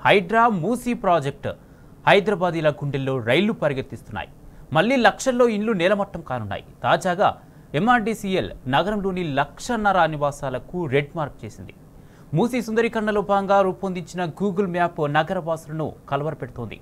Hydraa Musi project హైదరాబాదీల గుండెల్లో రైళ్లు పరిగెత్తిస్తున్నాయి. మళ్లీ లక్షల్లో ఇండ్లు నేలమట్టం కానున్నాయి. తాజాగా ఎంఆర్డీసీఎల్ నగరంలోని 1.5 నివాసాలకు రెడ్ మార్క్ చేసింది. మూసీ సుందరీకరణలో భాగంగా రూపొందించిన గూగుల్ మ్యాప్ నగరవాసులను కలవరపెడుతోంది.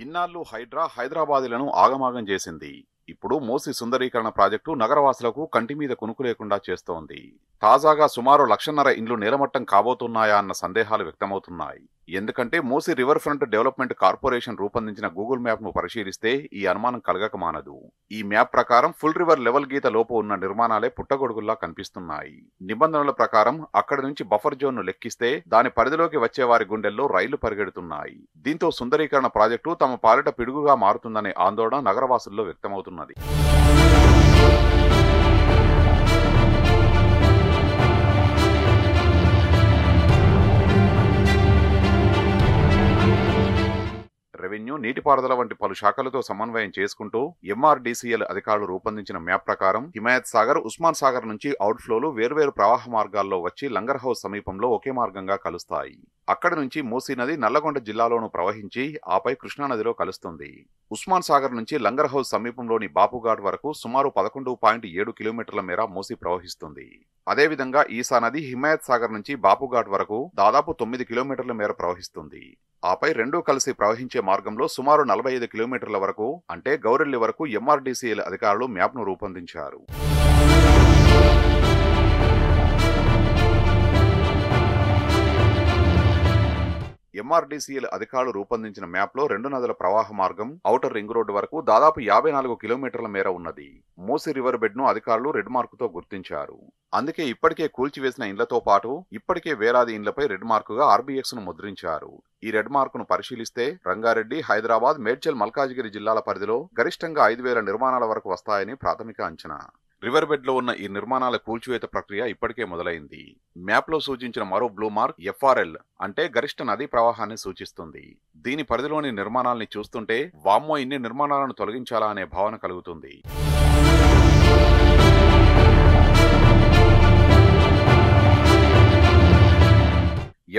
ఇన్నాళ్లు హైడ్రా హైదరాబాదీలను ఆగమాగం చేసింది. ఇప్పుడు మూసీ సుందరీకరణ ప్రాజెక్టు నగరవాసులకు కంటి మీద కునుకు లేకుండా చేస్తోంది. తాజాగా సుమారు 1.5 ఇండ్లు నేలమట్టం కాబోతున్నాయా అన్న సందేహాలు వ్యక్తమవుతున్నాయి. ఎందుకంటే Musi river front development corporation రూపొందించిన గూగుల్ మ్యాప్ ను పరిశీలిస్తే ఈ అనుమానం కలగక మానదు. ఈ మ్యాప్ ప్రకారం ఫుల్ రివర్ లెవెల్ గీత లోపు ఉన్న నిర్మాణాలే పుట్టగొడుగుల్లా కనిపిస్తున్నాయి. నిబంధనల ప్రకారం అక్కడి నుంచి బఫర్ జోన్ ను లెక్కిస్తే దాని పరిధిలోకి వచ్చే వారి గుండెల్లో రైళ్లు పరిగెడుతున్నాయి. దీంతో సుందరీకరణ ప్రాజెక్టు తమ పాలిట పిడుగుగా మారుతుందనే ఆందోళన నగరవాసుల్లో వ్యక్తమవుతున్నది. రెవెన్యూ, నీటిపారుదల వంటి పలు శాఖలతో సమన్వయం చేసుకుంటూ ఎంఆర్డీసీఎల్ అధికారులు రూపొందించిన మ్యాప్ ప్రకారం హిమాయత్ సాగర్, ఉస్మాన్ సాగర్ నుంచి అవుట్ఫ్లోలు వేర్వేరు ప్రవాహ మార్గాల్లో వచ్చి లంగర్ హౌస్ సమీపంలో ఒకే మార్గంగా కలుస్తాయి. అక్కడి నుంచి మూసీ నది నల్లగొండ జిల్లాలోనూ ప్రవహించి ఆపై కృష్ణానదిలో కలుస్తుంది. ఉస్మాన్ సాగర్ నుంచి లంగర్ హౌస్ సమీపంలోని బాపుఘాట్ వరకు సుమారు 11.7 కిలోమీటర్ల మేర మూసీ ప్రవహిస్తుంది. అదేవిధంగా ఈసా నది హిమాయత్ సాగర్ నుంచి బాపుఘాట్ వరకు దాదాపు 9 కిలోమీటర్ల మేర ప్రవహిస్తుంది. ఆపై రెండూ కలిసి ప్రవహించే మార్గంలో సుమారు 45 కిలోమీటర్ల వరకు అంటే గౌరెల్లి వరకు ఎంఆర్డీసీఎల్ అధికారులు మ్యాప్ను రూపొందించారు. ఎంఆర్డీసీఎల్ అధికారులు రూపొందించిన మ్యాప్ లో 2 నదుల ప్రవాహ మార్గం ఔటర్ రింగ్ రోడ్డు వరకు దాదాపు 54 కిలోమీటర్ల మేర ఉన్నది. మూసీ రివర్ బెడ్ ను అధికారులు రెడ్ మార్కుతో గుర్తించారు. అందుకే ఇప్పటికే కూల్చివేసిన ఇండ్లతో పాటు ఇప్పటికే వేలాది ఇండ్లపై రెడ్ మార్కుగా ఆర్బీఎక్స్ ను ముద్రించారు. ఈ రెడ్ మార్కును పరిశీలిస్తే రంగారెడ్డి, హైదరాబాద్, మేడ్చల్, మల్కాజిగిరి జిల్లాల పరిధిలో గరిష్టంగా 5,000 నిర్మాణాల వరకు వస్తాయని ప్రాథమిక అంచనా. రివర్ బెడ్ లో ఉన్న ఈ నిర్మాణాల కూల్చివేత ప్రక్రియ ఇప్పటికే మొదలైంది. మ్యాప్ లో సూచించిన మరో బ్లూ మార్క్ ఎఫ్ఆర్ఎల్ అంటే గరిష్ట నదీ ప్రవాహాన్ని సూచిస్తుంది. దీని పరిధిలోని నిర్మాణాలని చూస్తుంటే వామ్మో ఇన్ని నిర్మాణాలను తొలగించాలా అనే భావన కలుగుతుంది.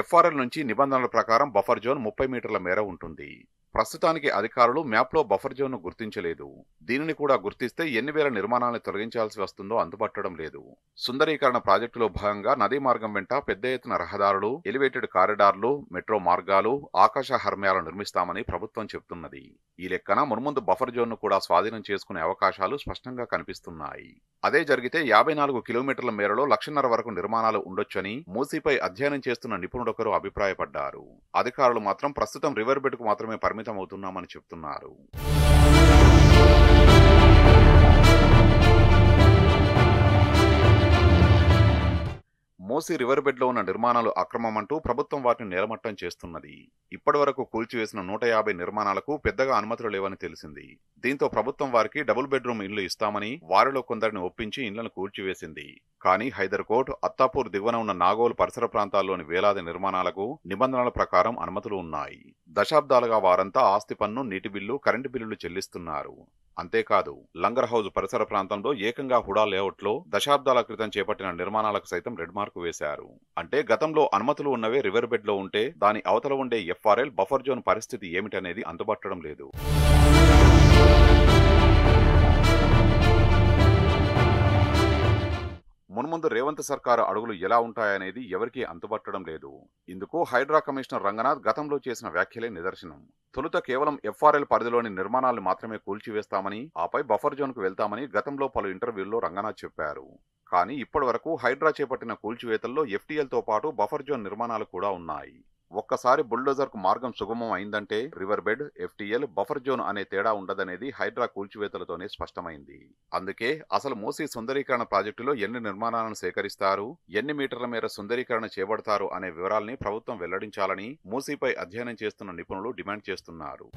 ఎఫ్ఆర్ఎల్ నుంచి నిబంధనల ప్రకారం బఫర్ జోన్ 30 మీటర్ల మేర ఉంటుంది. ప్రస్తుతానికి అధికారులు మ్యాప్ లో బఫర్ జోన్ ను గుర్తించలేదు. దీనిని కూడా గుర్తిస్తే ఎన్ని వేల నిర్మాణాలను తొలగించాల్సి వస్తుందో అంతుపట్టడం లేదు. సుందరీకరణ ప్రాజెక్టులో భాగంగా నదీ మార్గం వెంట పెద్ద ఎత్తున రహదారులు, ఎలివేటెడ్ కారిడార్లు, మెట్రో మార్గాలు, ఆకాశ హర్మ్యాలు నిర్మిస్తామని ప్రభుత్వం చెబుతున్నది. ఈ లెక్కన మున్ముందు బఫర్ జోన్ ను కూడా స్వాధీనం చేసుకునే అవకాశాలు స్పష్టంగా కనిపిస్తున్నాయి. అదే జరిగితే 54 కిలోమీటర్ల మేరలో 1.5 వరకు నిర్మాణాలు ఉండొచ్చని మూసీపై అధ్యయనం చేస్తున్న నిపుణుడొకరు అభిప్రాయపడ్డారు. అధికారులు మాత్రం ప్రస్తుతం రివర్ బెడ్ కు మాత్రమే పరిమితమవుతున్నామని చెప్తున్నారు. మూసీ రివర్ బెడ్ లో ఉన్న నిర్మాణాలు అక్రమమంటూ ప్రభుత్వం వాటిని నేలమట్టం చేస్తున్నది. ఇప్పటి వరకు కూల్చివేసిన 150 నిర్మాణాలకు పెద్దగా అనుమతులు లేవని తెలిసింది. దీంతో ప్రభుత్వం వారికి డబుల్ బెడ్రూమ్ ఇళ్లు ఇస్తామని వారిలో కొందరిని ఒప్పించి ఇళ్లను కూల్చివేసింది. కానీ హైదర్కోట్, అత్తాపూర్ దిగువన ఉన్న నాగోల్ పరిసర ప్రాంతాల్లోని వేలాది నిర్మాణాలకు నిబంధనల ప్రకారం అనుమతులు ఉన్నాయి. దశాబ్దాలుగా వారంతా ఆస్తి పన్ను, నీటి బిల్లు, కరెంటు బిల్లులు చెల్లిస్తున్నారు. అంతేకాదు లంగర్ హౌజ్ పరిసర ప్రాంతంలో ఏకంగా హుడా లేఅవుట్ లో దశాబ్దాల క్రితం చేపట్టిన నిర్మాణాలకు సైతం రెడ్ మార్కు వేశారు. అంటే గతంలో అనుమతులు ఉన్నవే రివర్ బెడ్ లో ఉంటే దాని అవతల ఉండే ఎఫ్ఆర్ఎల్ బఫర్ జోన్ పరిస్థితి ఏమిటనేది అంతుపట్టడం లేదు. మున్ముందు రేవంత్ సర్కారు అడుగులు ఎలా ఉంటాయనేది ఎవరికీ అంతుపట్టడం లేదు. ఇందుకు హైడ్రా కమిషనర్ రంగనాథ్ గతంలో చేసిన వ్యాఖ్యలే నిదర్శనం. తొలుత కేవలం ఎఫ్ఆర్ఎల్ పరిధిలోని నిర్మాణాలను మాత్రమే కూల్చివేస్తామని, ఆపై బఫర్ జోన్ కు వెళ్తామని గతంలో పలు ఇంటర్వ్యూల్లో రంగనాథ్ చెప్పారు. కానీ ఇప్పటి వరకు హైడ్రా చేపట్టిన కూల్చివేతల్లో ఎఫ్టీఎల్ తో పాటు బఫర్ జోన్ నిర్మాణాలు కూడా ఉన్నాయి. ఒక్కసారి బుల్డోజర్ కు మార్గం సుగమం అయిందంటే river bed, FTL, buffer zone అనే తేడా ఉండదనేది హైడ్రా కూల్చివేతలతోనే స్పష్టమైంది. అందుకే అసలు మూసీ సుందరీకరణ ప్రాజెక్టులో ఎన్ని నిర్మాణాలను సేకరిస్తారు, ఎన్ని మీటర్ల మేర సుందరీకరణ చేపడతారు అనే వివరాల్ని ప్రభుత్వం వెల్లడించాలని మూసీపై అధ్యయనం చేస్తున్న నిపుణులు డిమాండ్ చేస్తున్నారు.